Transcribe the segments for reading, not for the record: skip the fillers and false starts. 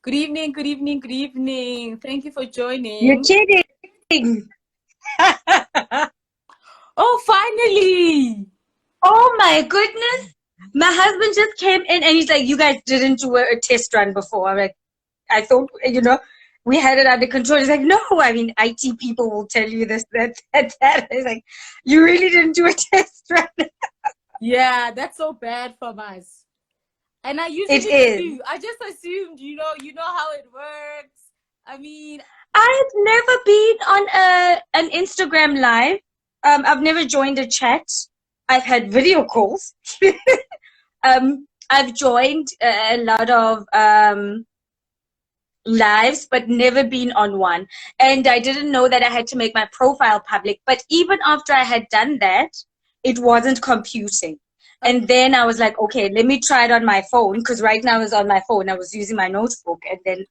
Good evening, good evening, good evening. Thank you for You're joining. kidding. Oh, finally! Oh my goodness. My husband just came in and he's like, you guys didn't do a test run before. I'm like, I thought, we had it under control. He's like, no, I mean, IT people will tell you this, that. He's like, you really didn't do a test run. Yeah, that's so bad from us. And I It usually is. do. I just assumed, you know how it works. I mean, I've never been on an Instagram live. I've never joined a chat. I've had video calls. I've joined a lot of lives, but never been on one. And I didn't know that I had to make my profile public. But even after I had done that, it wasn't computing. And then I was like, okay, let me try it on my phone, because right now it's on my phone. I was using my notebook, and then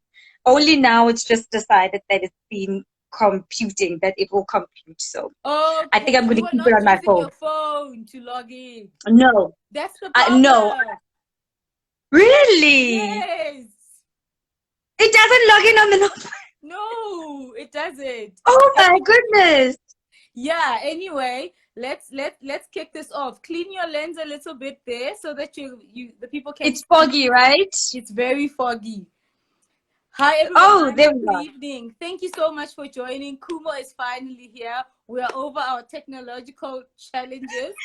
only now it's just decided that it's been computing, that it will compute. So I think okay, I'm so going you to are keep it not on my using phone. your phone to log in. No, That's the no, problem. really. Yes. It doesn't log in on the notebook. No, it doesn't. Oh my goodness. Yeah, anyway, let's kick this off. Clean your lens a little bit there so that the people can It's see. foggy, right? It's very foggy. Hi Oh, everyone, there we good are. evening. Thank you so much for joining. Khumo is finally here. We are over our technological challenges.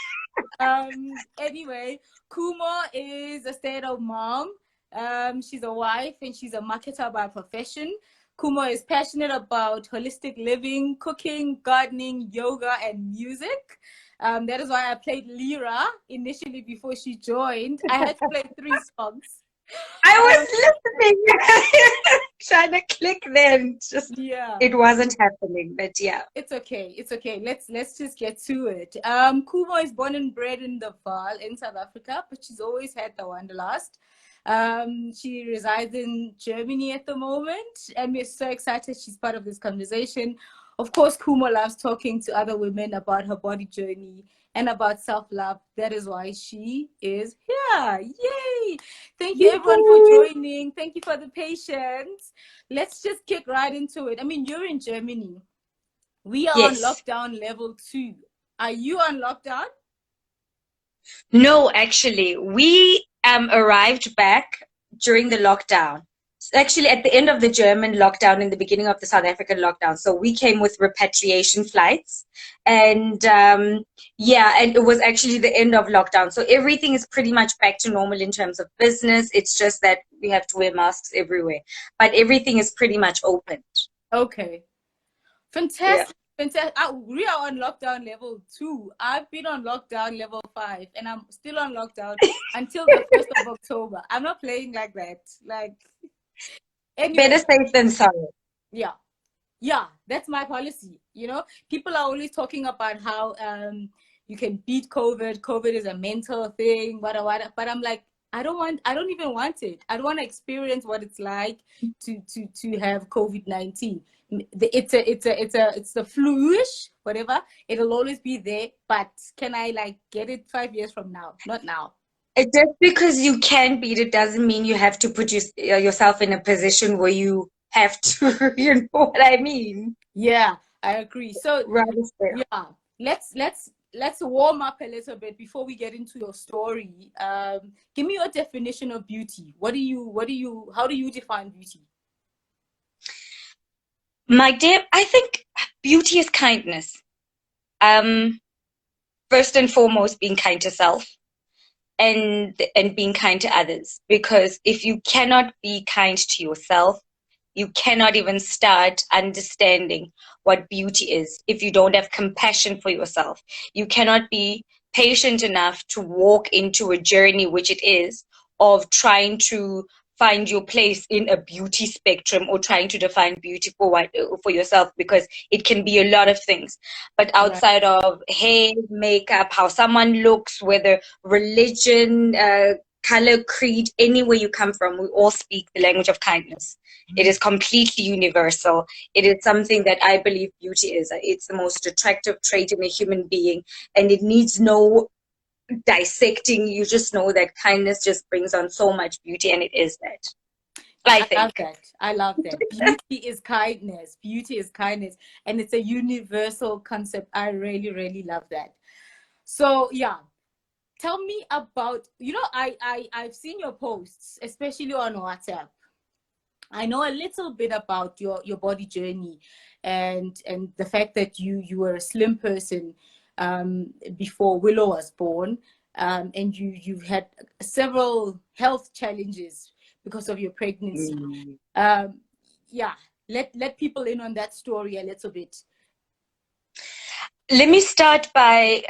Anyway, Khumo is a stay-at-home mom. She's a wife and she's a marketer by profession. Khumo is passionate about holistic living, cooking, gardening, yoga, and music. That is why I played Lyra initially before she joined. I had to play 3 songs. I was listening, trying to click then. Yeah. It wasn't happening, but yeah. It's okay. It's okay. Let's just get to it. Khumo is born and bred in the Vaal in South Africa, but she's always had the wanderlust. She resides in Germany at the moment, and we're so excited she's part of this conversation. Of course, Khumo loves talking to other women about her body journey and about self-love. That is why she is here. Yay! Thank you everyone for joining. Thank you for the patience. Let's just kick right into it. I mean, you're in Germany. We are on Yes. lockdown level 2. Are you on lockdown? No, actually, we arrived back during the lockdown. Actually, at the end of the German lockdown, in the beginning of the South African lockdown. So we came with repatriation flights, and yeah, and it was actually the end of lockdown. So everything is pretty much back to normal in terms of business. It's just that we have to wear masks everywhere, but everything is pretty much open. Okay. Yeah. Fantastic. Fantastic. We are on lockdown level 2. I've been on lockdown level 5, and I'm still on lockdown until the 1st of October. I'm not playing like that. Like, anyway. Better safe than sorry. Yeah. Yeah, that's my policy. People are always talking about how you can beat COVID. COVID is a mental thing, what. But I'm like, I don't even want it. I don't want to experience what it's like to have COVID-19. It's the flu-ish, whatever. It'll always be there. But can I like get it 5 years from now? Not now. Just because you can beat it doesn't mean you have to put yourself in a position where you have to, you know what I mean? Yeah, I agree. So Rather fair. yeah, let's warm up a little bit before we get into your story. Give me your definition of beauty. How do you define beauty? My dear, I think beauty is kindness. First and foremost, being kind to self and being kind to others. Because if you cannot be kind to yourself, you cannot even start understanding what beauty is if you don't have compassion for yourself. You cannot be patient enough to walk into a journey, which it is, of trying to find your place in a beauty spectrum or trying to define beauty for yourself, because it can be a lot of things. But outside of hair, makeup, how someone looks, whether religion, color, creed, anywhere you come from, we all speak the language of kindness. It is completely universal. It is something that I believe beauty is. It's the most attractive trait in a human being, and it needs no dissecting. You just know that kindness just brings on so much beauty, and it is that. I I love think. that. I love that. Beauty is kindness. Beauty is kindness. And it's a universal concept. I really, really love that. So yeah, tell me about, I've seen your posts, especially on WhatsApp. I know a little bit about your body journey and the fact that you were a slim person before Willow was born, and you've had several health challenges because of your pregnancy. Mm. Um, yeah, let people in on that story a little bit. Let me start by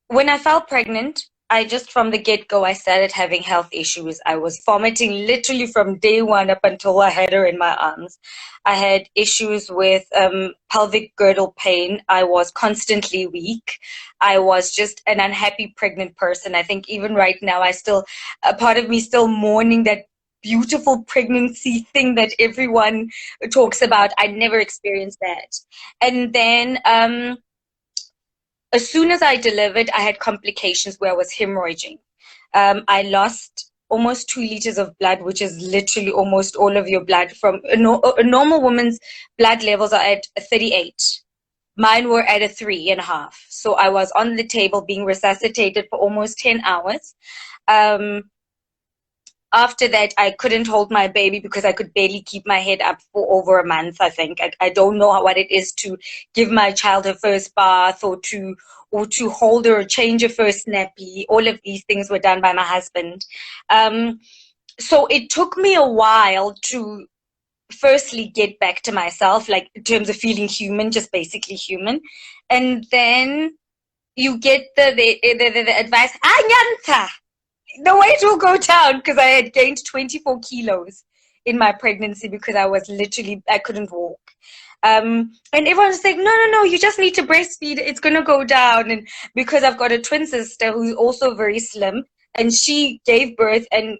when I fell pregnant, I just from the get-go, I started having health issues. I was vomiting literally from day one up until I had her in my arms. I had issues with pelvic girdle pain. I was constantly weak. I was just an unhappy pregnant person. I think even right now, a part of me still mourning that beautiful pregnancy thing that everyone talks about. I never experienced that. And then as soon as I delivered, I had complications where I was hemorrhaging. I lost almost 2 liters of blood, which is literally almost all of your blood. From a normal woman's blood levels are at 38. Mine were at a 3.5. So I was on the table being resuscitated for almost 10 hours. Um, After that, I couldn't hold my baby because I could barely keep my head up for over a month, I think. I don't know what it is to give my child her first bath or to hold her or change her first nappy. All of these things were done by my husband. So it took me a while to firstly get back to myself, like in terms of feeling human, just basically human. And then you get the advice, Anyanta, the weight will go down, because I had gained 24 kilos in my pregnancy because I couldn't walk. And everyone's like, no, you just need to breastfeed. It's going to go down. And because I've got a twin sister who's also very slim, and she gave birth, and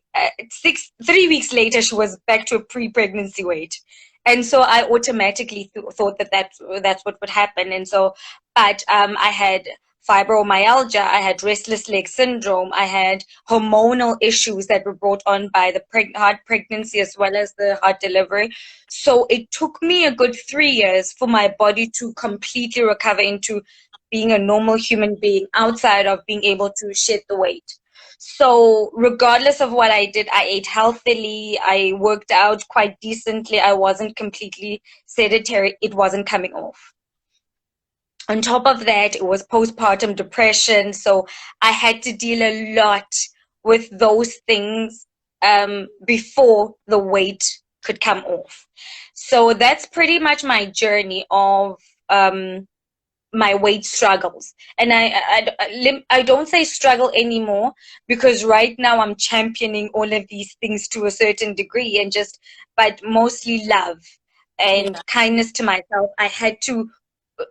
3 weeks later, she was back to a pre-pregnancy weight. And so I automatically thought that that's what would happen. And so, but I had fibromyalgia, I had restless leg syndrome, I had hormonal issues that were brought on by the hard pregnancy as well as the hard delivery. So it took me a good 3 years for my body to completely recover into being a normal human being outside of being able to shed the weight. So regardless of what I did, I ate healthily, I worked out quite decently, I wasn't completely sedentary, it wasn't coming off. On top of that, it was postpartum depression. So I had to deal a lot with those things before the weight could come off. So that's pretty much my journey of my weight struggles. And I don't say struggle anymore, because right now I'm championing all of these things to a certain degree, but mostly love and Yeah. kindness to myself.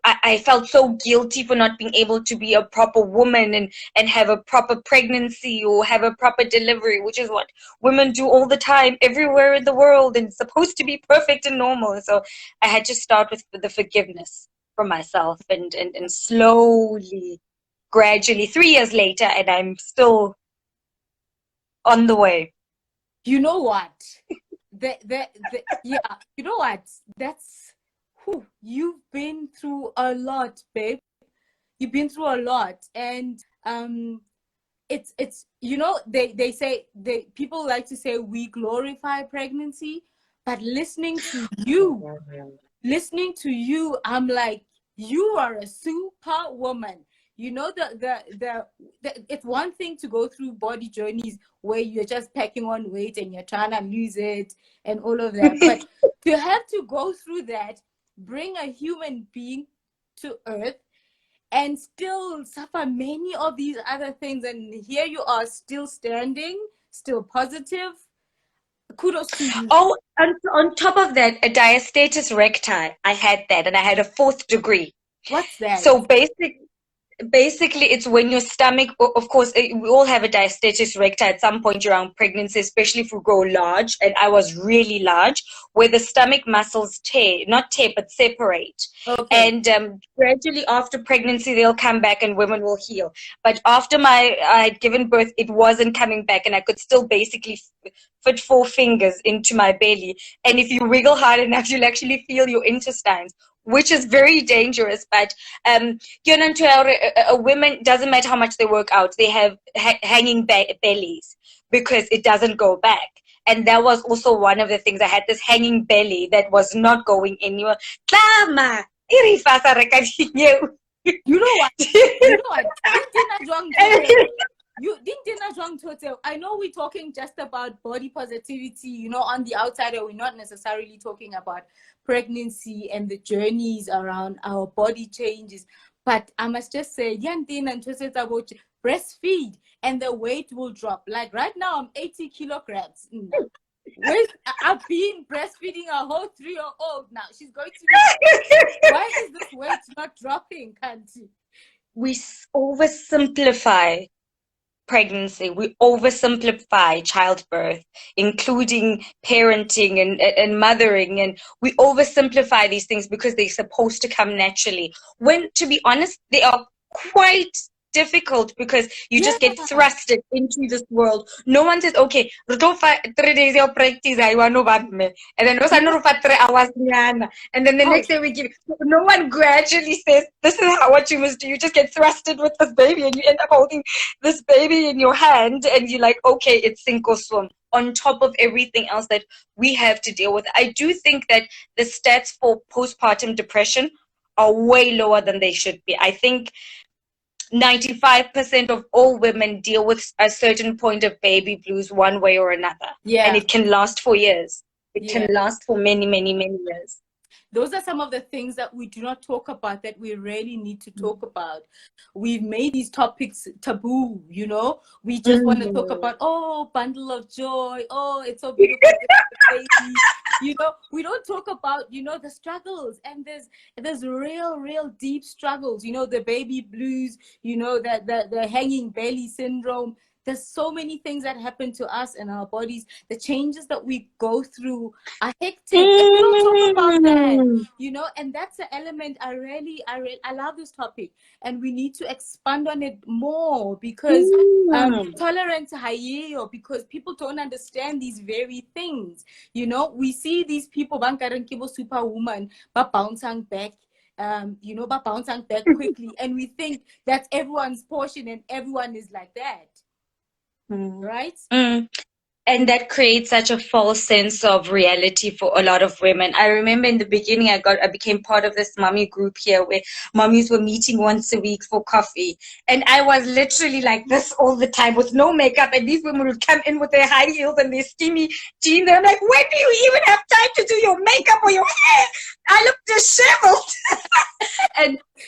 I felt so guilty for not being able to be a proper woman and have a proper pregnancy or have a proper delivery, which is what women do all the time everywhere in the world, and it's supposed to be perfect and normal. So I had to start with the forgiveness for myself, and slowly, gradually, 3 years later, and I'm still on the way. You know what? Yeah, you know what? You've been through a lot, babe. You've been through a lot. And it's they say, people like to say we glorify pregnancy, but listening to you, I'm like, you are a super woman. It's one thing to go through body journeys where you're just packing on weight and you're trying to lose it and all of that. But to have to go through that, bring a human being to earth, and still suffer many of these other things, and here you are still standing, still positive. Kudos to you. Oh, on top of that, a diastasis recti. I had that, and I had a 4th degree. What's that? So basically, it's when your stomach, of course, we all have a diastasis recti at some point around pregnancy, especially if we grow large, and I was really large, where the stomach muscles not tear, but separate. Okay. And gradually after pregnancy, they'll come back and women will heal. But after I had given birth, it wasn't coming back, and I could still basically fit 4 fingers into my belly. And if you wiggle hard enough, you'll actually feel your intestines, which is very dangerous. But a women, doesn't matter how much they work out, they have hanging bellies because it doesn't go back. And that was also one of the things. I had this hanging belly that was not going anywhere. Tama, irifasa rekadinyo. You know what? You know what? I know we're talking just about body positivity, you know, on the outside, and we're not necessarily talking about pregnancy and the journeys around our body changes. But I must just say, about breastfeed and the weight will drop. Like right now, I'm 80 kilograms. I've been breastfeeding a whole 3-year-old now. She's going to be. Why is this weight not dropping, Kanti? We oversimplify pregnancy. We oversimplify childbirth, including parenting and mothering. And we oversimplify these things because they're supposed to come naturally. When, to be honest, they are quite difficult because you just get thrusted into this world. No one says, okay, 3 days your practice, I want to and then 3 hours, and then the next day we give. No one gradually says, this is what you must do. You just get thrusted with this baby, and you end up holding this baby in your hand, and you're like, okay, it's sink or swim. On top of everything else that we have to deal with, I do think that the stats for postpartum depression are way lower than they should be. I think 95% of all women deal with a certain point of baby blues one way or another. Yeah. And it can last for years. It can last for many, many, many years. Those are some of the things that we do not talk about that we really need to talk about. We've made these topics taboo, you know. We just want to talk about, oh, bundle of joy. Oh, it's so beautiful. Baby. You know, we don't talk about, you know, the struggles. And there's real deep struggles. You know, the baby blues, you know, the hanging belly syndrome. There's so many things that happen to us and our bodies. The changes that we go through are hectic. And we don't talk about that, you know, and that's the element I love this topic. And we need to expand on it more because tolerance higher, because people don't understand these very things. You know, we see these people, superwoman, but bouncing back. You know, but bouncing back quickly. And we think that's everyone's portion and everyone is like that. Right? And that creates such a false sense of reality for a lot of women. I remember in the beginning, I became part of this mommy group here where mommies were meeting once a week for coffee. And I was literally like this all the time with no makeup. And these women would come in with their high heels and their skinny jeans. And I'm like, when do you even have time to do your makeup or your hair? I look disheveled.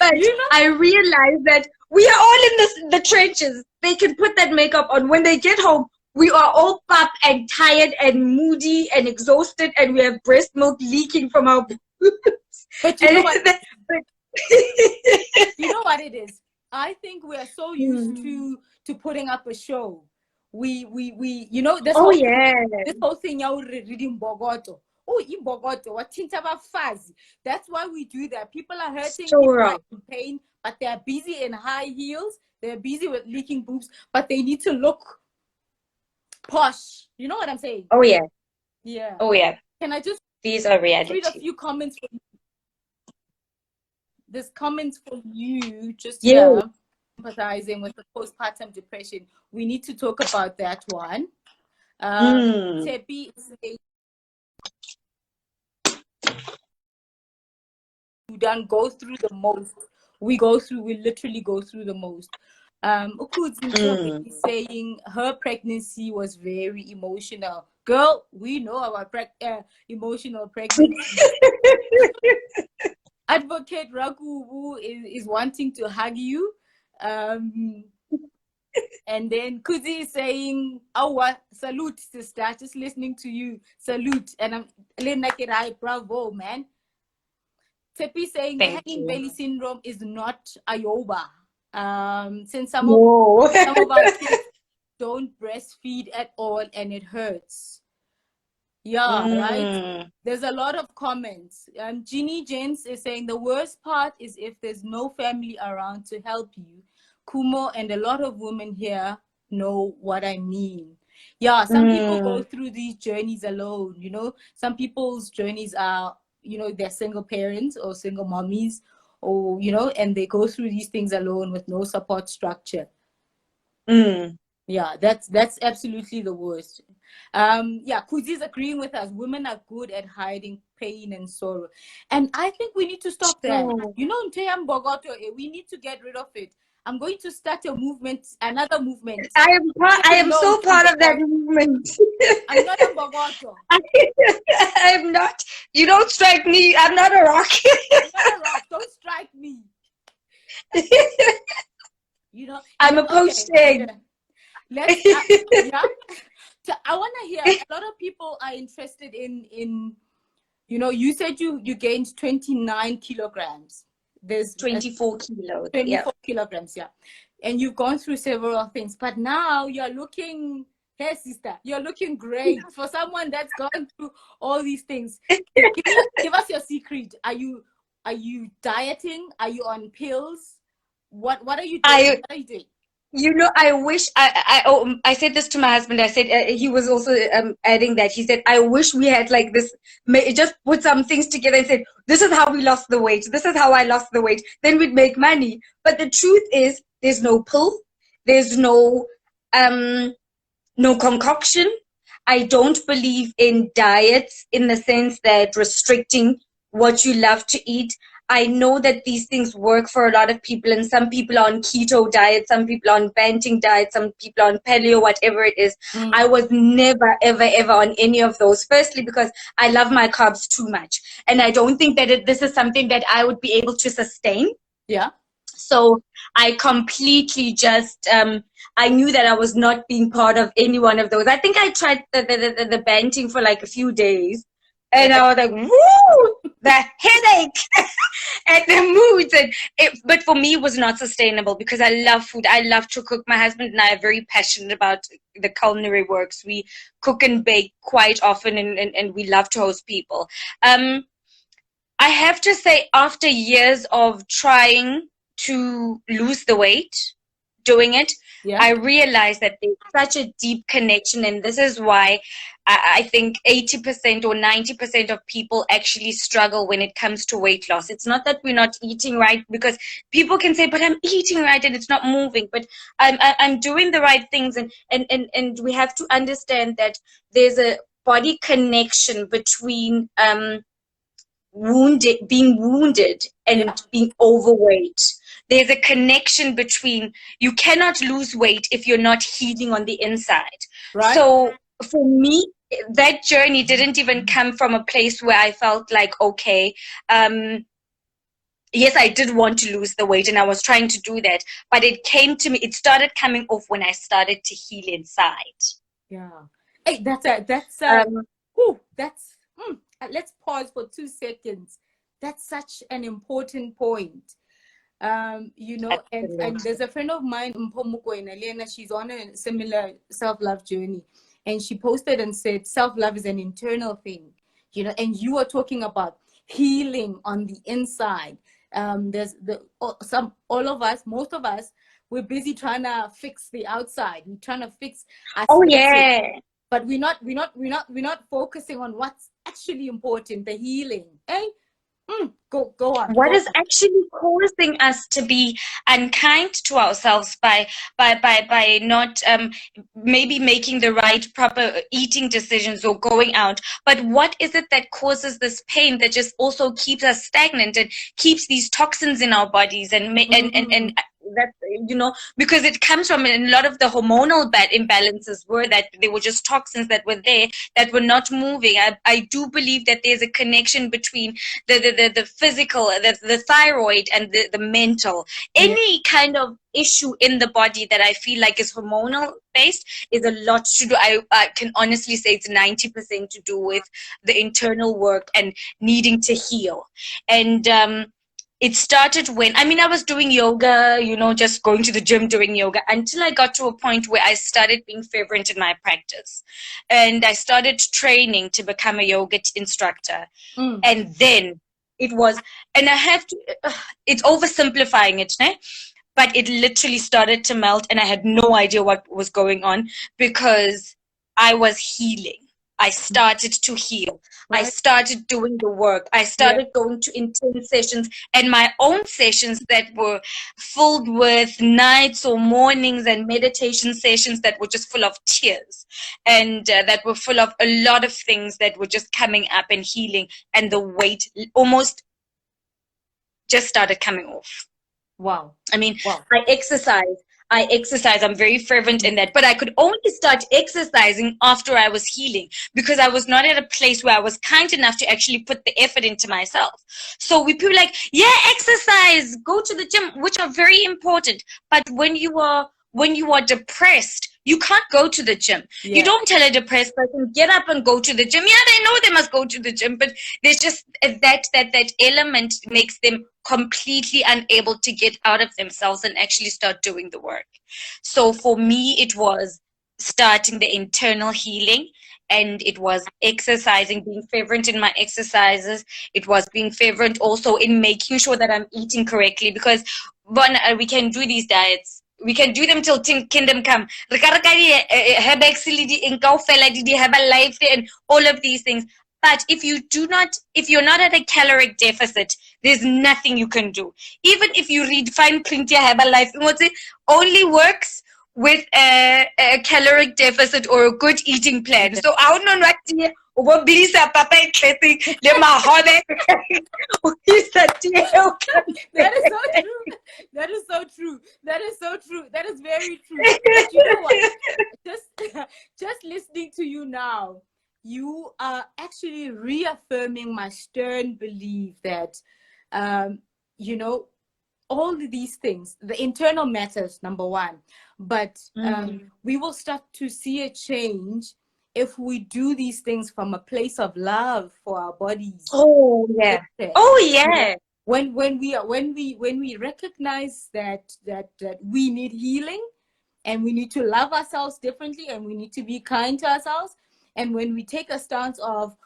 But you know, I realized that we are all in the trenches. They can put that makeup on. When they get home, we are all up and tired and moody and exhausted, and we have breast milk leaking from our boobs. But you know what? You know what it is? I think we are so used to putting up a show. We you know, this whole thing you're reading Bogoto. Oh, in Bogoto, what fuzz. That's why we do that. People are hurting, people are in pain, but they're busy in high heels. They're busy with leaking boobs, but they need to look posh. You know what I'm saying? Oh yeah. Yeah. Oh yeah. Can I just these are reality. Read a few comments for you? There's comments for you just here. Empathizing with the postpartum depression. We need to talk about that one. Tepi is saying you don't go through the most. We literally go through the most. Ukudzi is saying her pregnancy was very emotional. Girl, we know our emotional pregnancy. Advocate Ragubu is wanting to hug you. And then Kuzi is saying, "Oh, salute, sister. Just listening to you. Salute." And I'm Lenakirai, bravo, man. Tepi saying the hanging belly syndrome is not Ayoba. Since some of our kids don't breastfeed at all and it hurts. Yeah, right. There's a lot of comments. Ginny Jens is saying the worst part is if there's no family around to help you. Khumo and a lot of women here know what I mean. Yeah, some people go through these journeys alone, you know. Some people's journeys are, you know, they're single parents or single mommies, or, you know, and they go through these things alone with no support structure. Yeah, that's absolutely the worst. Yeah, Kuzi's agreeing with us. Women are good at hiding pain and sorrow. And I think we need to stop that. You know, Nteyam Bogoto, we need to get rid of it. I'm going to start a movement, another movement. I am so part of that movement. I'm not a Bogoto. I'm not. You don't strike me. I'm not a rock. I'm not a rock. Don't strike me. You know, I'm a poached egg. Yeah. Let's yeah. So I want to hear, a lot of people are interested in, you know, you said you gained 29 kilograms. There's 24 kilos. 24 kilograms, yeah. And you've gone through several things, but now you're looking, hey sister, you're looking great for someone that's gone through all these things. Give us your secret. Are you dieting? Are you on pills? What are you doing? What are you doing? You know, I wish I said this to my husband. I said he was also adding that. He said, I wish we had like this, just put some things together and said, this is how we lost the weight. This is how I lost the weight. Then we'd make money. But the truth is, there's no pill. There's no concoction. I don't believe in diets in the sense that restricting what you love to eat. I know that these things work for a lot of people, and some people are on keto diet, some people are on banting diet, some people are on paleo, whatever it is. I was never, ever, ever on any of those. Firstly, because I love my carbs too much, and I don't think that this is something that I would be able to sustain. Yeah. So I completely just, I knew that I was not being part of any one of those. I think I tried the banting for like a few days. And I was like, woo, the headache and the moods. But for me, it was not sustainable because I love food. I love to cook. My husband and I are very passionate about the culinary works. We cook and bake quite often, and we love to host people. I have to say, after years of trying to lose the weight, doing it, I realized that there's such a deep connection, and this is why I think 80% or 90% of people actually struggle when it comes to weight loss. It's not that we're not eating right, because people can say, but I'm eating right and it's not moving, but I'm doing the right things, and we have to understand that there's a body connection between being wounded and being overweight. There's a connection between, you cannot lose weight if you're not healing on the inside. Right. So for me, that journey didn't even come from a place where I felt like, okay, yes, I did want to lose the weight and I was trying to do that, but it came to me, it started coming off when I started to heal inside. Yeah. Hey, let's pause for 2 seconds. That's such an important point. You know, and there's a friend of mine, Mpomuko in Elena, she's on a similar self-love journey, and she posted and said self-love is an internal thing, you know, and you are talking about healing on the inside. There's all of us, most of us, we're busy trying to fix the outside. We're trying to fix our but we're not focusing on what's actually important, the healing. Hey, go on. What is actually causing us to be unkind to ourselves by not maybe making the right proper eating decisions or going out? But what is it that causes this pain that just also keeps us stagnant and keeps these toxins in our bodies and that, you know, because it comes from, and a lot of the hormonal imbalances were that they were just toxins that were there that were not moving. I do believe that there's a connection between the physical, the thyroid, and the mental. Any kind of issue in the body that I feel like is hormonal based is a lot to do. I can honestly say it's 90% to do with the internal work and needing to heal. And it started when, I was doing yoga, you know, just going to the gym doing yoga, until I got to a point where I started being fervent in my practice. And I started training to become a yoga instructor. And then it was, and I have to, it's oversimplifying it, né? But it literally started to melt, and I had no idea what was going on, because I was healing. I started to heal. I Right. started doing the work. I Yeah. started going to intense sessions and my own sessions that were filled with nights or mornings and meditation sessions that were just full of tears and that were full of a lot of things that were just coming up and healing, and the weight almost just started coming off. Wow. I mean, Wow. I exercise. I'm very fervent in that. But I could only start exercising after I was healing, because I was not at a place where I was kind enough to actually put the effort into myself. So we people like, yeah, exercise, go to the gym, which are very important. But when you are depressed, you can't go to the gym. Yeah. You don't tell a depressed person, get up and go to the gym. Yeah, they know they must go to the gym, but there's just that element makes them completely unable to get out of themselves and actually start doing the work. So for me, it was starting the internal healing, and it was exercising, being fervent in my exercises. It was being fervent also in making sure that I'm eating correctly, because one, we can do these diets. We can do them till kingdom come. Have a life and all of these things. But if you're not at a caloric deficit, there's nothing you can do. Even if you redefine plenty have a life, it only works with a caloric deficit or a good eating plan. So I don't know what papa That is so true. That is so true. That is so true. That is very true. But you know what? Just listening to you now, you are actually reaffirming my stern belief that, you know, all of these things, the internal matters, number one, but we will start to see a change if we do these things from a place of love for our bodies. Oh yeah. Oh yeah. When we recognize that we need healing, and we need to love ourselves differently, and we need to be kind to ourselves, and when we take a stance of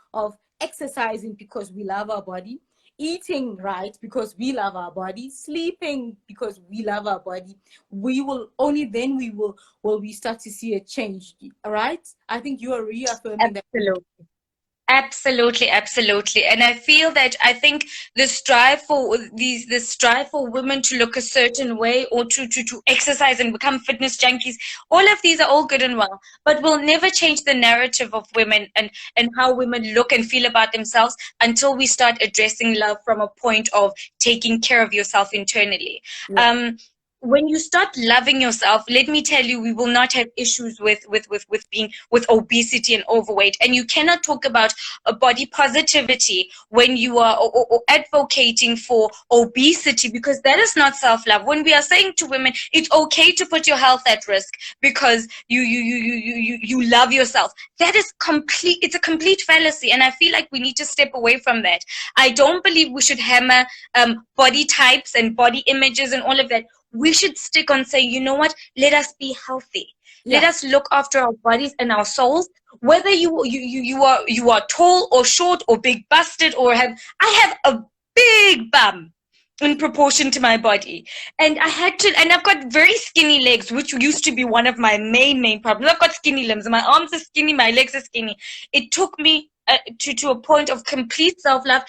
exercising because we love our body, eating right because we love our body, sleeping because we love our body, we will only then we start to see a change. All right, I think you are reaffirming that. Absolutely, absolutely. And I think the strive for women to look a certain way, or to exercise and become fitness junkies, all of these are all good and well, but will never change the narrative of women and how women look and feel about themselves until we start addressing love from a point of taking care of yourself internally. Yeah. When you start loving yourself, let me tell you, we will not have issues with obesity and overweight. And you cannot talk about body positivity when you are or advocating for obesity, because that is not self-love. When we are saying to women, it's okay to put your health at risk because you love yourself, that is complete. It's a complete fallacy, and I feel like we need to step away from that. I don't believe we should hammer body types and body images and all of that. We should stick on saying, you know what, let us be healthy. Yeah. Let us look after our bodies and our souls. Whether you are tall or short or big busted or I have a big bum in proportion to my body, and I've got very skinny legs, which used to be one of my main problems. I've got skinny limbs. My arms are skinny, my legs are skinny. It took me to a point of complete self-love.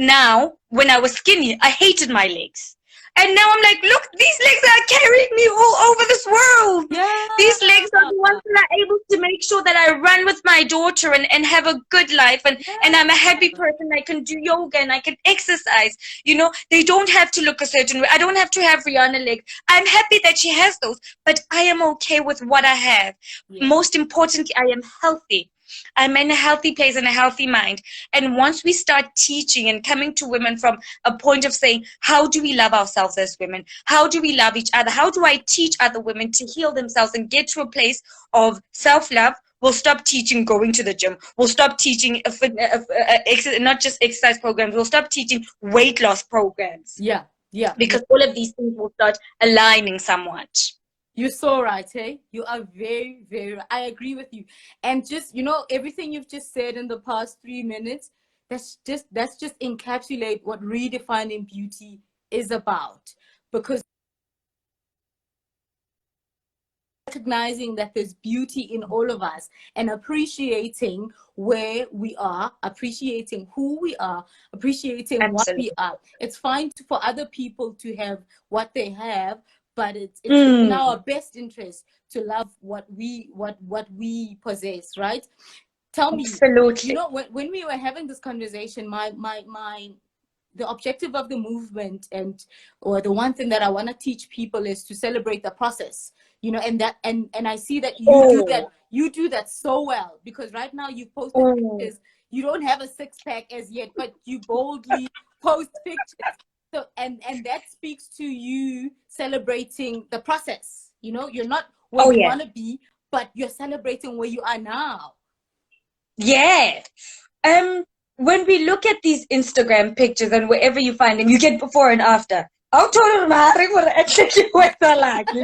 Now, when I was skinny, I hated my legs. And now I'm like, look, these legs are carrying me all over this world. Yeah. These legs are the ones that are able to make sure that I run with my daughter and have a good life. And I'm a happy person. I can do yoga and I can exercise. You know, they don't have to look a certain way. I don't have to have Rihanna legs. I'm happy that she has those. But I am okay with what I have. Yeah. Most importantly, I am healthy. I'm in a healthy place and a healthy mind. And once we start teaching and coming to women from a point of saying, how do we love ourselves as women? How do we love each other? How do I teach other women to heal themselves and get to a place of self-love? We'll stop teaching going to the gym. We'll stop teaching not just exercise programs. We'll stop teaching weight loss programs. Yeah. Because all of these things will start aligning somewhat. You're so right, hey? You are very, very right. I agree with you. And just, everything you've just said in the past 3 minutes, that's just encapsulate what redefining beauty is about. Because recognizing that there's beauty in all of us and appreciating where we are, appreciating who we are, appreciating what we are. It's fine for other people to have what they have, but it's in our best interest to love what we possess, right? Tell me, Absolutely. you know, when we were having this conversation, the objective of the movement or the one thing that I want to teach people is to celebrate the process, you know, and I see that you do that so well, because right now you posted pictures. You don't have a six-pack as yet, but you boldly post pictures. So and that speaks to you celebrating the process. You know, you're not where you want to be, but you're celebrating where you are now. Yeah. When we look at these Instagram pictures and wherever you find them, you get before and after. You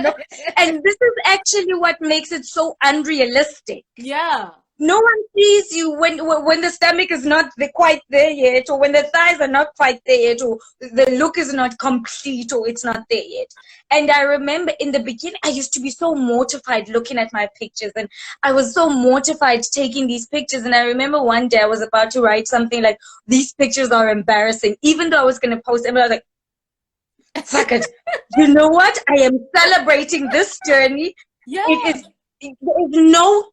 know? And this is actually what makes it so unrealistic. Yeah. No one sees you when the stomach is not quite there yet, or when the thighs are not quite there yet, or the look is not complete, or it's not there yet. And I remember in the beginning, I used to be so mortified looking at my pictures, and I was so mortified taking these pictures. And I remember one day I was about to write something like, "These pictures are embarrassing," even though I was going to post them. But I was like, "Fuck it." You know what? I am celebrating this journey. Yeah. There is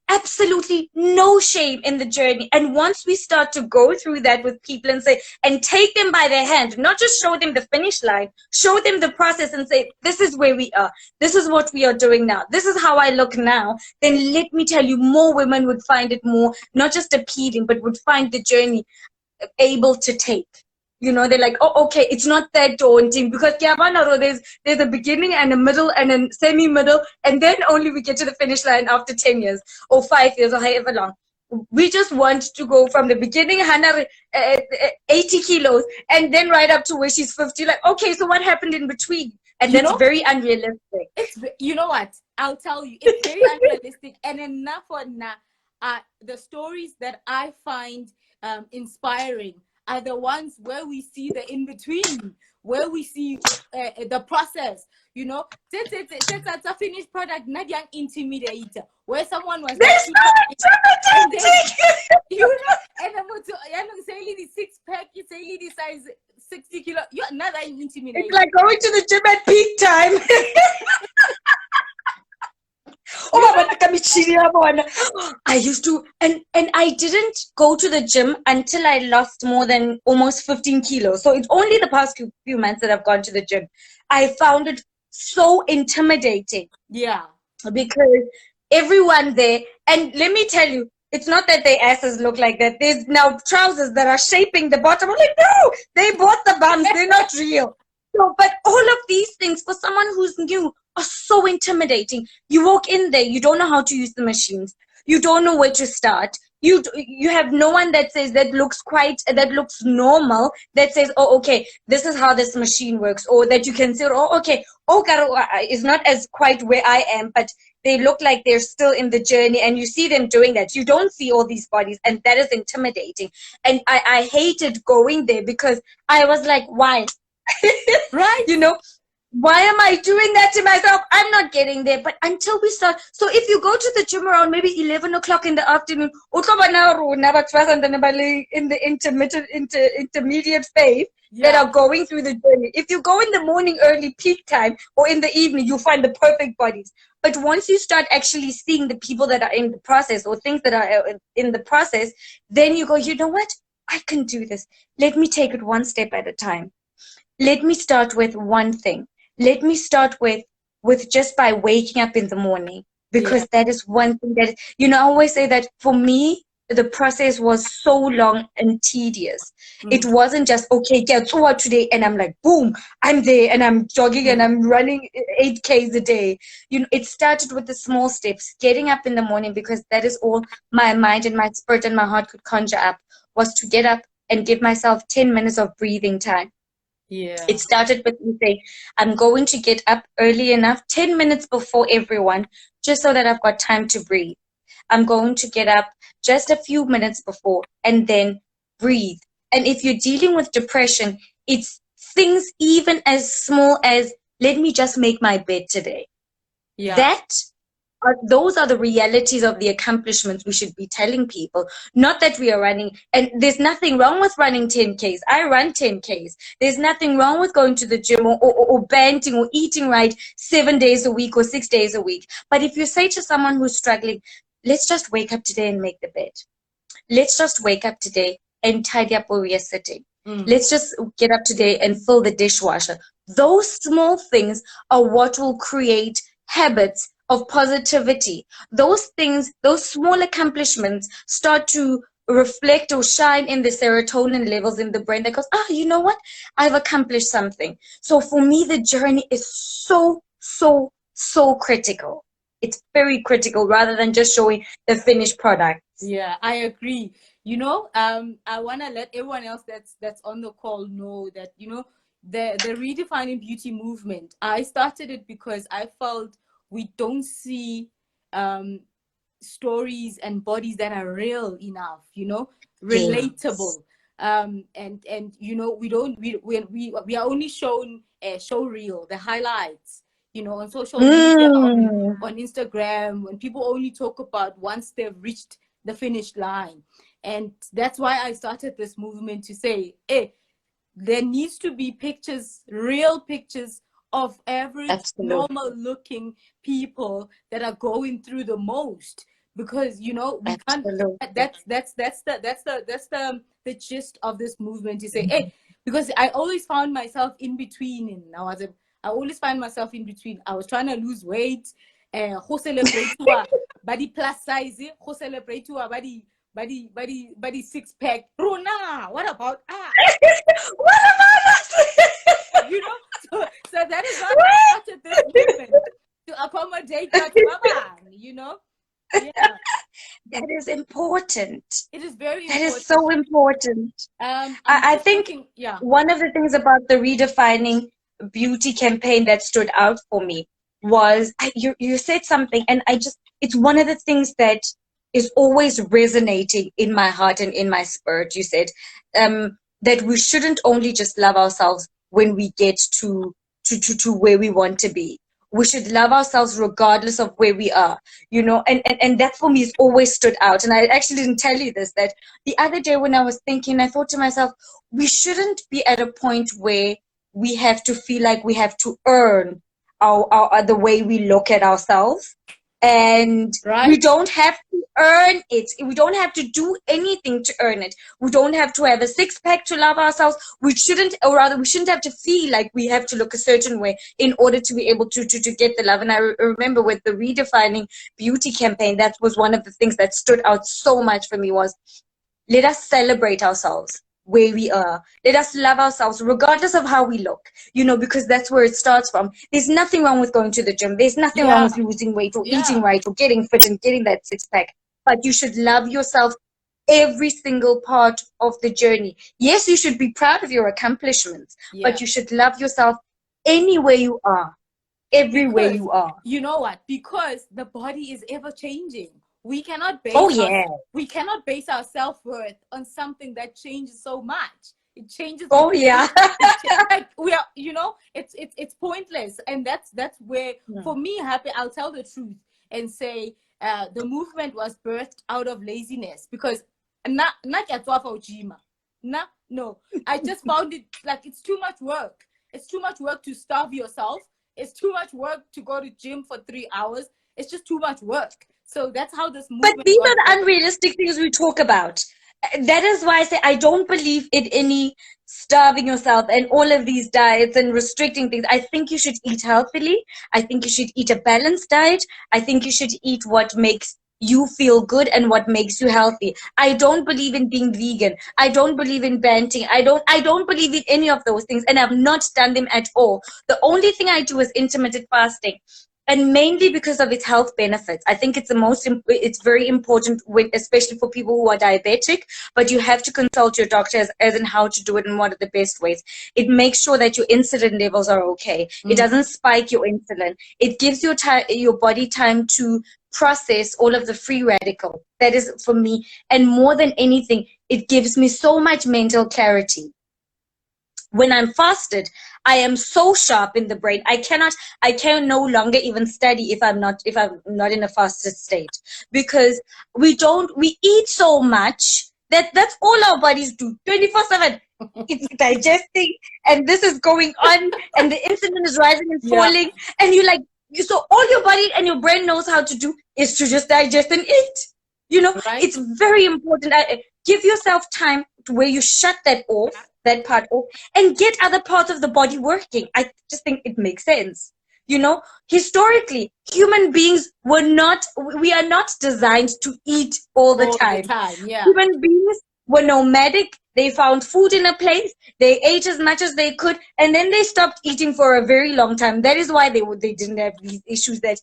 absolutely no shame in the journey. And once we start to go through that with people and take them by their hand, not just show them the finish line, show them the process and say, this is where we are. This is what we are doing now. This is how I look now. Then let me tell you, more women would find it more, not just appealing, but would find the journey able to take. You know, they're like, oh, okay, it's not that daunting, because there's a beginning and a middle and a semi-middle, and then only we get to the finish line after 10 years or 5 years or however long. We just want to go from the beginning, Hannah, 80 kilos, and then right up to where she's 50. Like, okay, so what happened in between? And that's very unrealistic. You know what? I'll tell you, it's very unrealistic. And enough for now. The stories that I find inspiring are the ones where we see the in-between, where we see the process, you know. It's a finished product, not young intimidator, where someone was like, and then, you know, and I'm saying the six-pack, you say the size 60 kilo, you're not that intimidating. It's like going to the gym at peak time. I used to, and I didn't go to the gym until I lost more than almost 15 kilos. So it's only the past few months that I've gone to the gym. I found it so intimidating. Yeah. Because everyone there, and let me tell you, it's not that their asses look like that. There's now trousers that are shaping the bottom. I'm like, no, they bought the bums. They're not real. So, but all of these things for someone who's new are so intimidating. You walk in there, you don't know how to use the machines. You don't know where to start. You have no one that says that looks normal, that says, oh, okay, this is how this machine works, or that you can say, oh, okay, Karo is not as quite where I am, but they look like they're still in the journey, and you see them doing that. You don't see all these bodies, and that is intimidating. And I hated going there because I was like, why? Right. You know, why am I doing that to myself? I'm not getting there. But until we start, so if you go to the gym around maybe 11 o'clock in the afternoon, in the intermediate phase, that are going through the journey. If you go in the morning early peak time or in the evening, you find the perfect bodies. But once you start actually seeing the people that are in the process or things that are in the process, then you go, you know what? I can do this. Let me take it one step at a time. Let me start with one thing. Let me start with just by waking up in the morning, because that is one thing that, you know, I always say that for me, the process was so long and tedious. It wasn't just, okay, get to what today, and I'm like, boom, I'm there, and I'm jogging, and I'm running 8Ks a day. You know, it started with the small steps, getting up in the morning, because that is all my mind and my spirit and my heart could conjure up, was to get up and give myself 10 minutes of breathing time. Yeah. It started with me saying, I'm going to get up early enough, 10 minutes before everyone, just so that I've got time to breathe. I'm going to get up just a few minutes before and then breathe. And if you're dealing with depression, it's things even as small as, let me just make my bed today. Yeah. That those are the realities of the accomplishments we should be telling people. Not that we are running, and there's nothing wrong with running 10Ks. I run 10Ks. There's nothing wrong with going to the gym or banting or eating right 7 days a week or 6 days a week. But if you say to someone who's struggling, let's just wake up today and make the bed. Let's just wake up today and tidy up where we are sitting. Let's just get up today and fill the dishwasher. Those small things are what will create habits of positivity. Those things, those small accomplishments start to reflect or shine in the serotonin levels in the brain that goes, you know what? I've accomplished something. So for me, the journey is so, so, so critical. It's very critical rather than just showing the finished product. Yeah, I agree. I want to let everyone else that's on the call know that, the Redefining Beauty movement, I started it because I felt we don't see stories and bodies that are real enough, relatable. And we are only shown show reel, the highlights, on social media, on Instagram, when people only talk about once they've reached the finish line. And that's why I started this movement to say, hey, there needs to be pictures, real pictures of average, normal looking people that are going through the most, because we can't. That's the gist of this movement, to say, hey, because I always found myself in between, and I always find myself in between. I was trying to lose weight, who celebrate body plus size, who celebrate body six pack. Rona, what about what about us? So that is why I started this movement, to accommodate that woman, Yeah. That is important. It is very important. That is so important. I think one of the things about the Redefining Beauty campaign that stood out for me was you said something, and it's one of the things that is always resonating in my heart and in my spirit. You said that we shouldn't only just love ourselves when we get to where we want to be. We should love ourselves regardless of where we are, and that for me has always stood out. And I actually didn't tell you this, that the other day when I was thinking, I thought to myself, we shouldn't be at a point where we have to feel like we have to earn our the way we look at ourselves. And we don't have to earn it. We don't have to do anything to earn it. We don't have to have a six-pack to love ourselves. We shouldn't have to feel like we have to look a certain way in order to be able to get the love. And I remember with the Redefining Beauty campaign, that was one of the things that stood out so much for me, was let us celebrate ourselves where we are. Let us love ourselves regardless of how we look, because that's where it starts from. There's nothing wrong with going to the gym. There's nothing wrong with losing weight or eating right or getting fit and getting that six pack. But you should love yourself every single part of the journey. Yes, you should be proud of your accomplishments, but you should love yourself anywhere you are, everywhere you are. You know what? Because the body is ever changing. We cannot base we cannot base our self-worth on something that changes so much. It changes. We are, it's pointless. And that's where, for me, happy, I'll tell the truth and say the movement was birthed out of laziness, because no, I just found it like it's too much work. It's too much work to starve yourself. It's too much work to go to gym for 3 hours. It's just too much work. So that's how this movement. But these are the unrealistic things we talk about. That is why I say I don't believe in any starving yourself and all of these diets and restricting things. I think you should eat healthily. I think you should eat a balanced diet. I think you should eat what makes you feel good and what makes you healthy. I don't believe in being vegan. I don't believe in banting. I don't believe in any of those things, and I've not done them at all. The only thing I do is intermittent fasting. And mainly because of its health benefits. I think it's very important, especially for people who are diabetic, but you have to consult your doctor as in how to do it and what are the best ways. It makes sure that your insulin levels are okay. It doesn't spike your insulin. It gives your body time to process all of the free radical. That is for me. And more than anything, it gives me so much mental clarity. When I'm fasted, I am so sharp in the brain. I can no longer even study if I'm not in a fasted state, because we eat so much that's all our bodies do 24/7. It's digesting, and this is going on, and the insulin is rising and falling, and so all your body and your brain knows how to do is to just digest and eat. Right. It's very important. Give yourself time where you shut that part off, and get other parts of the body working. I just think it makes sense. Historically, human beings we are not designed to eat all the time. Yeah. Human beings were nomadic. They found food in a place. They ate as much as they could, and then they stopped eating for a very long time. That is why they didn't have these issues that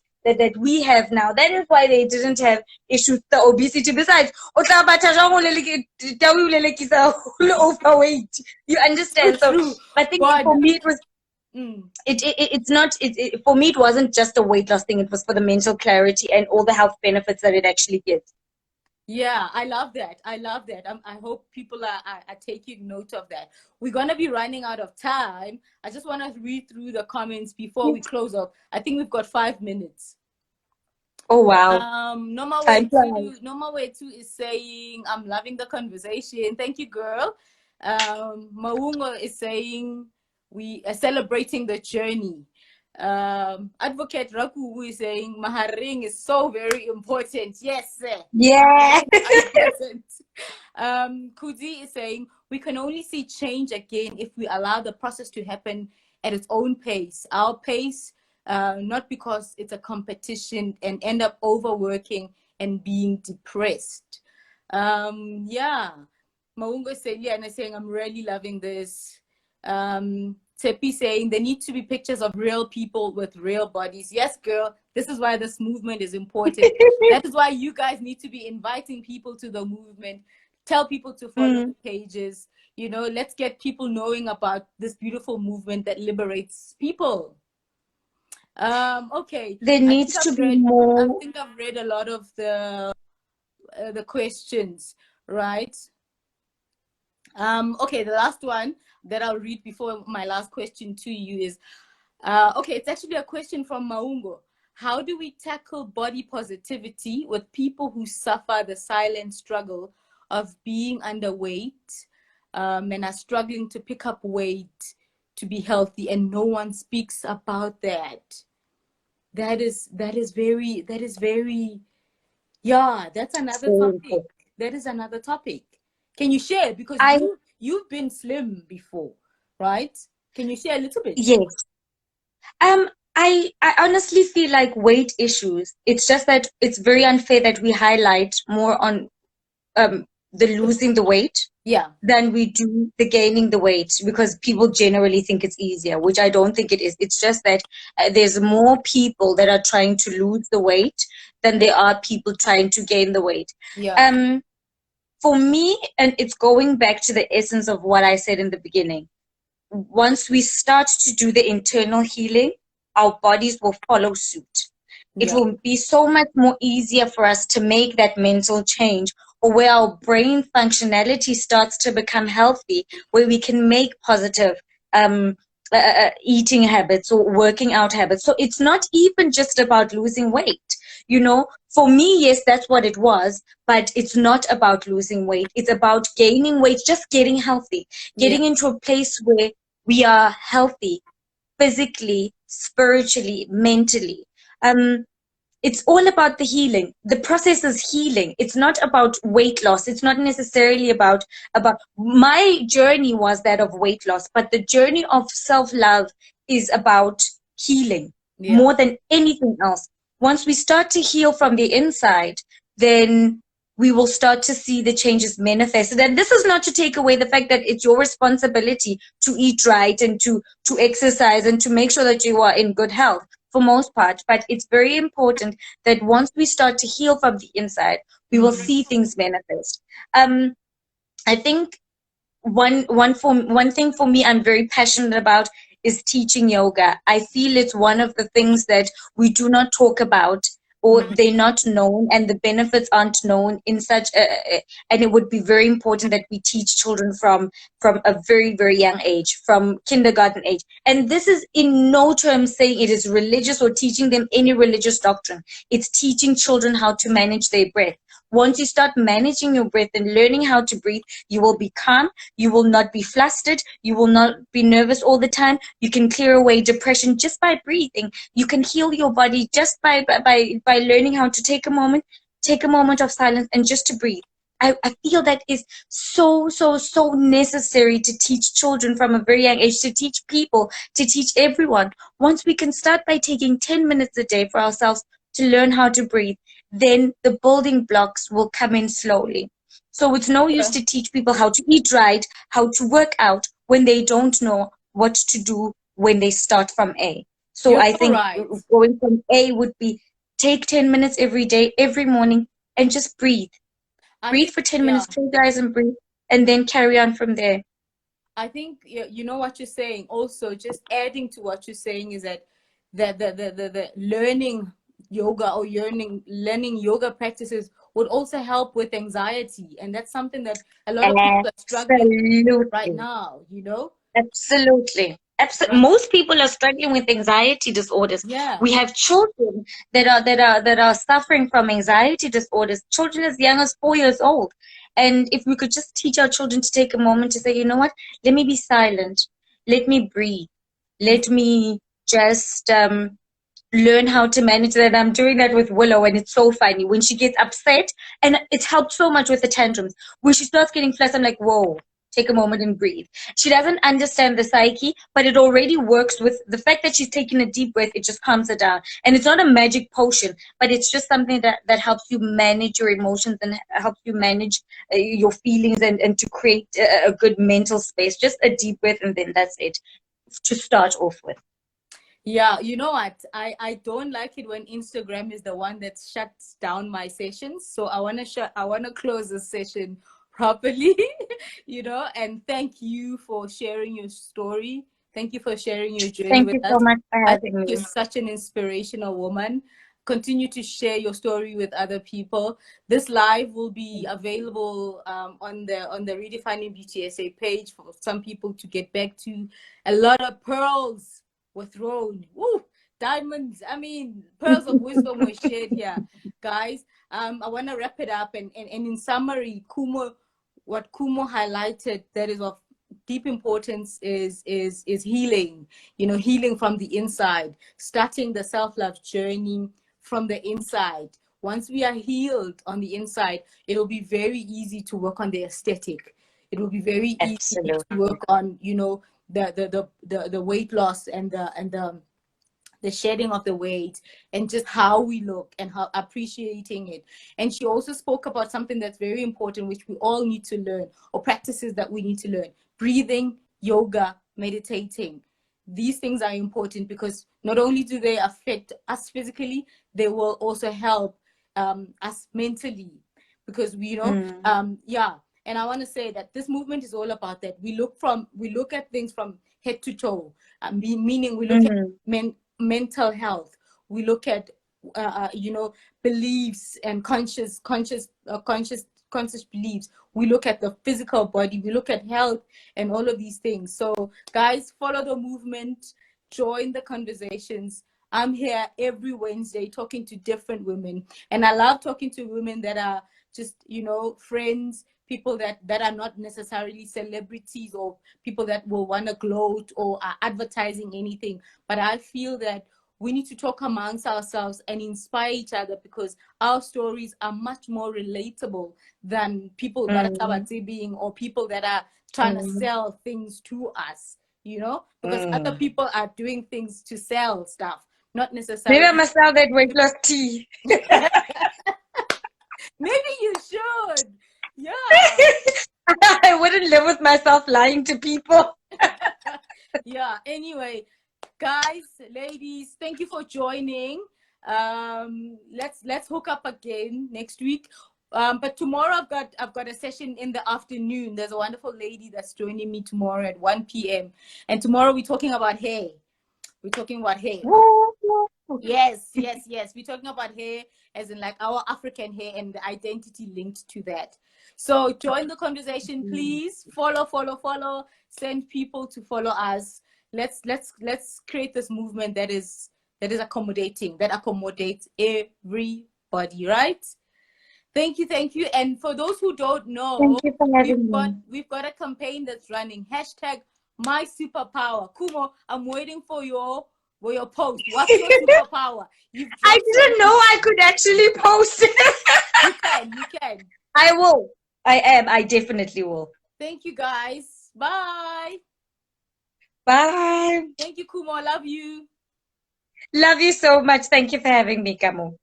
we have now. That is why they didn't have issues, the obesity. Besides, overweight. You understand? So I think for me it was. For me, it wasn't just a weight loss thing. It was for the mental clarity and all the health benefits that it actually gives. Yeah, I love that. I hope people are taking note of that. We're going to be running out of time. I just want to read through the comments before we close up. I think we've got 5 minutes. Oh, wow. Normal way too is saying, I'm loving the conversation. Thank you, girl. Maungo is saying, we are celebrating the journey. Advocate Raku is saying Maharing is so very important. Yes, sir. Yeah. Kudi is saying we can only see change again if we allow the process to happen at its own pace. Our pace, not because it's a competition and end up overworking and being depressed. Yeah. Maungo is saying I'm really loving this. Tepi saying there need to be pictures of real people with real bodies. Yes, girl. This is why this movement is important. That is why you guys need to be inviting people to the movement. Tell people to follow the pages. Let's get people knowing about this beautiful movement that liberates people. Okay. There needs to be more. I think I've read a lot of the questions, right? Okay, the last one that I'll read before my last question to you is, okay, it's actually a question from Maungo. How do we tackle body positivity with people who suffer the silent struggle of being underweight and are struggling to pick up weight to be healthy, and no one speaks about that? That is very, yeah, that's another topic. That is another topic. Can you share? Because you've been slim before, right? Can you share a little bit? Yes. I honestly feel like weight issues, it's just that it's very unfair that we highlight more on the losing the weight than we do the gaining the weight, because people generally think it's easier, which I don't think it is. It's just that there's more people that are trying to lose the weight than there are people trying to gain the weight. For me, and it's going back to the essence of what I said in the beginning, once we start to do the internal healing, our bodies will follow suit. It will be so much more easier for us to make that mental change, or where our brain functionality starts to become healthy, where we can make positive eating habits or working out habits. So it's not even just about losing weight. For me, yes, that's what it was, but it's not about losing weight. It's about gaining weight, just getting healthy, getting into a place where we are healthy physically, spiritually, mentally. It's all about the healing. The process is healing. It's not about weight loss. It's not necessarily about my journey was that of weight loss, but the journey of self-love is about healing more than anything else. Once we start to heal from the inside, then we will start to see the changes manifested. And this is not to take away the fact that it's your responsibility to eat right and to exercise and to make sure that you are in good health for most part. But it's very important that once we start to heal from the inside, we will see things manifest. I think one thing for me I'm very passionate about is teaching yoga. I feel it's one of the things that we do not talk about or they're not known and the benefits aren't known in such and it would be very important that we teach children from a very, very young age, from kindergarten age. And this is in no terms saying it is religious or teaching them any religious doctrine. It's teaching children how to manage their breath. Once you start managing your breath and learning how to breathe, you will be calm. You will not be flustered. You will not be nervous all the time. You can clear away depression just by breathing. You can heal your body just by learning how to take a moment of silence and just to breathe. I feel that is so, so, so necessary to teach children from a very young age, to teach people, to teach everyone. Once we can start by taking 10 minutes a day for ourselves to learn how to breathe, then the building blocks will come in slowly. So it's no use to teach people how to eat right, how to work out when they don't know what to do when they start from A. So You're I so think right. going from A would be take 10 minutes every day, every morning, and just breathe. Breathe for 10 minutes, close your eyes and breathe, and then carry on from there. I think you know what you're saying. Also, just adding to what you're saying is that the learning yoga or learning yoga practices would also help with anxiety, and that's something that a lot of people are struggling with right Absolutely. now. You know, Absolutely. right? Most people are struggling with anxiety disorders. Yeah, We have children that are suffering from anxiety disorders, children as young as 4 years old. And if we could just teach our children to take a moment to say, you know what, let me be silent, let me breathe, let me just learn how to manage that. I'm doing that with Willow, and it's so funny when she gets upset, and it's helped so much with the tantrums. When she starts getting flushed, I'm like, whoa, take a moment and breathe. She doesn't understand the psyche, but it already works with the fact that she's taking a deep breath. It just calms her down, and it's not a magic potion, but it's just something that helps you manage your emotions and helps you manage your feelings, and to create a good mental space. Just a deep breath, and then that's it to start off with. yeah. You know what? I don't like it when Instagram is the one that shuts down my sessions. So I wanna close the session properly. You know, and thank you for sharing your story. Thank you for sharing your journey Thank with you so us. much for I think having you're me. such an inspirational woman. Continue to share your story with other people. This live will be available on the Redefining Beauty SA page for some people to get back to. A lot of pearls were thrown. Woo! Diamonds, I mean, pearls of wisdom were shared here. Guys, I want to wrap it up. And in summary, Khumo, what Khumo highlighted that is of deep importance is healing, you know, healing from the inside, starting the self-love journey from the inside. Once we are healed on the inside, it'll be very easy to work on the aesthetic. It will be very easy to Absolutely. work on, you know, the weight loss and the shedding of the weight and just how we look and how appreciating it. And she also spoke about something that's very important, which we all need to learn, or practices that we need to learn: breathing, yoga, meditating. These things are important because not only do they affect us physically, they will also help us mentally, because we, you know, Mm, yeah. And I want to say that this movement is all about that. We look at things from head to toe, meaning we look at mm, mental health. We look at you know, beliefs and conscious beliefs. We look at the physical body. We look at health and all of these things. So guys, follow the movement, join the conversations. I'm here every Wednesday talking to different women, and I love talking to women that are just, you know, friends, people that are not necessarily celebrities or people that will want to gloat or are advertising anything. But I feel that we need to talk amongst ourselves and inspire each other, because our stories are much more relatable than people that mm, are being, or people that are trying to mm, sell things to us, you know, because other mm. people are doing things to sell stuff, not Maybe I necessarily. must sell that weight loss tea. Maybe you should. Yeah. I wouldn't live with myself lying to people. Yeah. Anyway, guys, ladies, thank you for joining. Let's hook up again next week. But tomorrow I've got a session in the afternoon. There's a wonderful lady that's joining me tomorrow at 1 p.m. And tomorrow we're talking about hair. We're talking about hair. Woo. Yes, yes, yes. We're talking about hair as in like our African hair and the identity linked to that. So join the conversation, please. Follow, follow, follow. Send people to follow us. Let's create this movement that is accommodating, that accommodates everybody, right? Thank you, thank you. And for those who don't know, Thank you for having me. we've got a campaign that's running. Hashtag my superpower. Khumo, I'm waiting for your post. What's your superpower? You've I dropped didn't know some. I could actually post. You can, you can. I will. I am. I definitely will. Thank you guys. Bye. Bye. Thank you, Khumo. Love you. Love you so much. Thank you for having me, Kamo.